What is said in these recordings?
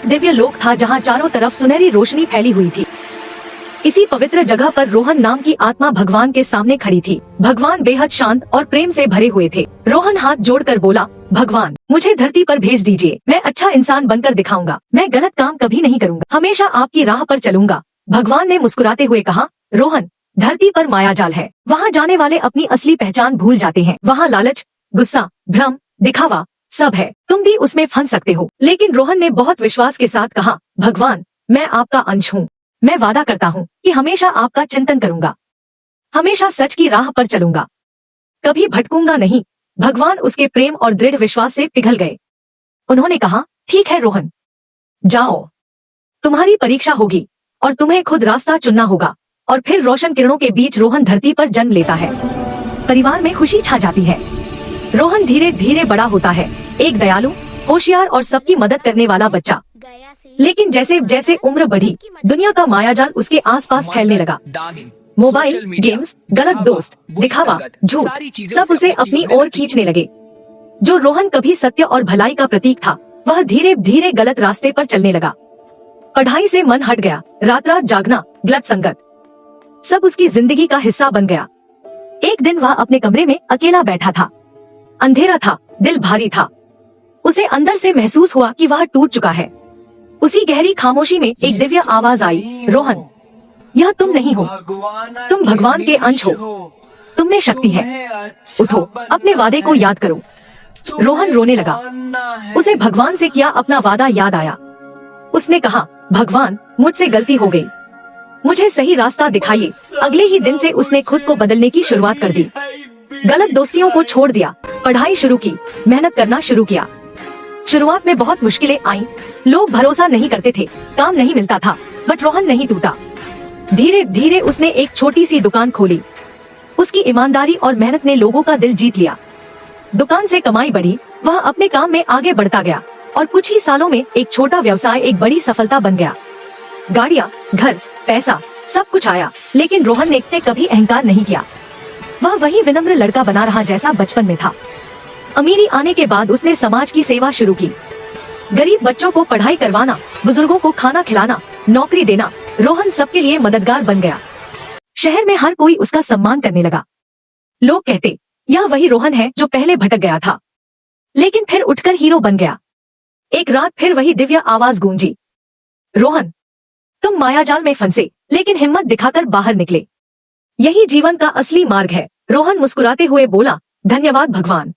एक दिव्य लोक था जहाँ चारों तरफ सुनहरी रोशनी फैली हुई थी। इसी पवित्र जगह पर रोहन नाम की आत्मा भगवान के सामने खड़ी थी। भगवान बेहद शांत और प्रेम से भरे हुए थे। रोहन हाथ जोड़कर बोला, भगवान मुझे धरती पर भेज दीजिए। मैं अच्छा इंसान बनकर दिखाऊंगा। मैं गलत काम कभी नहीं करूंगा। हमेशा आपकी राह पर चलूंगा। भगवान ने मुस्कुराते हुए कहा, रोहन धरती पर मायाजाल है। वहाँ जाने वाले अपनी असली पहचान भूल जाते हैं। वहाँ लालच, गुस्सा, भ्रम, दिखावा सब है। तुम भी उसमें फंस सकते हो। लेकिन रोहन ने बहुत विश्वास के साथ कहा, भगवान मैं आपका अंश हूँ। मैं वादा करता हूँ कि हमेशा आपका चिंतन करूंगा। हमेशा सच की राह पर चलूंगा। कभी भटकूंगा नहीं। भगवान उसके प्रेम और दृढ़ विश्वास से पिघल गए। उन्होंने कहा, ठीक है रोहन, जाओ। तुम्हारी परीक्षा होगी और तुम्हें खुद रास्ता चुनना होगा। और फिर रोशन किरणों के बीच रोहन धरती पर जन्म लेता है। परिवार में खुशी छा जाती है। रोहन धीरे धीरे बड़ा होता है, एक दयालु, होशियार और सबकी मदद करने वाला बच्चा। लेकिन जैसे जैसे उम्र बढ़ी, दुनिया का मायाजाल उसके आसपास फैलने लगा। मोबाइल, गेम्स, गलत दोस्त, दिखावा, झूठ, सब उसे अपनी ओर खींचने लगे। जो रोहन कभी सत्य और भलाई का प्रतीक था, वह धीरे धीरे गलत रास्ते पर चलने लगा। पढ़ाई से मन हट गया। रात रात जागना, गलत संगत, सब उसकी जिंदगी का हिस्सा बन गया। एक दिन वह अपने कमरे में अकेला बैठा था। अंधेरा था, दिल भारी था। उसे अंदर से महसूस हुआ कि वह टूट चुका है। उसी गहरी खामोशी में एक दिव्य आवाज आई, रोहन यह तुम नहीं हो। तुम भगवान के अंश हो। तुम में शक्ति है। उठो, अपने वादे को याद करो। रोहन रोने लगा। उसे भगवान से किया अपना वादा याद आया। उसने कहा, भगवान मुझसे गलती हो गई। मुझे सही रास्ता दिखाइए। अगले ही दिन से उसने खुद को बदलने की शुरुआत कर दी। गलत दोस्तियों को छोड़ दिया, पढ़ाई शुरू की, मेहनत करना शुरू किया। शुरुआत में बहुत मुश्किलें आईं। लोग भरोसा नहीं करते थे, काम नहीं मिलता था, बट रोहन नहीं टूटा। धीरे धीरे उसने एक छोटी सी दुकान खोली। उसकी ईमानदारी और मेहनत ने लोगों का दिल जीत लिया। दुकान से कमाई बढ़ी, वह अपने काम में आगे बढ़ता गया और कुछ ही सालों में एक छोटा व्यवसाय एक बड़ी सफलता बन गया। गाड़ियाँ, घर, पैसा, सब कुछ आया, लेकिन रोहन ने कभी अहंकार नहीं किया। वह वही विनम्र लड़का बना रहा जैसा बचपन में था। अमीरी आने के बाद उसने समाज की सेवा शुरू की। गरीब बच्चों को पढ़ाई करवाना, बुजुर्गों को खाना खिलाना, नौकरी देना। रोहन सबके लिए मददगार बन गया। शहर में हर कोई उसका सम्मान करने लगा। लोग कहते, यह वही रोहन है जो पहले भटक गया था, लेकिन फिर उठकर हीरो बन गया। एक रात फिर वही दिव्य आवाज गूंजी, रोहन तुम मायाजाल में फंसे, लेकिन हिम्मत दिखाकर बाहर निकले। यही जीवन का असली मार्ग है। रोहन मुस्कुराते हुए बोला, धन्यवाद भगवान,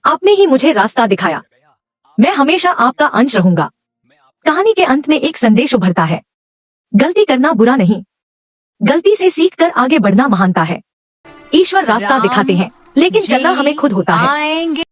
आपने ही मुझे रास्ता दिखाया। मैं हमेशा आपका अंश रहूंगा। कहानी के अंत में एक संदेश उभरता है, गलती करना बुरा नहीं, गलती से सीखकर आगे बढ़ना महानता है। ईश्वर रास्ता दिखाते हैं, लेकिन चलना हमें खुद होता है।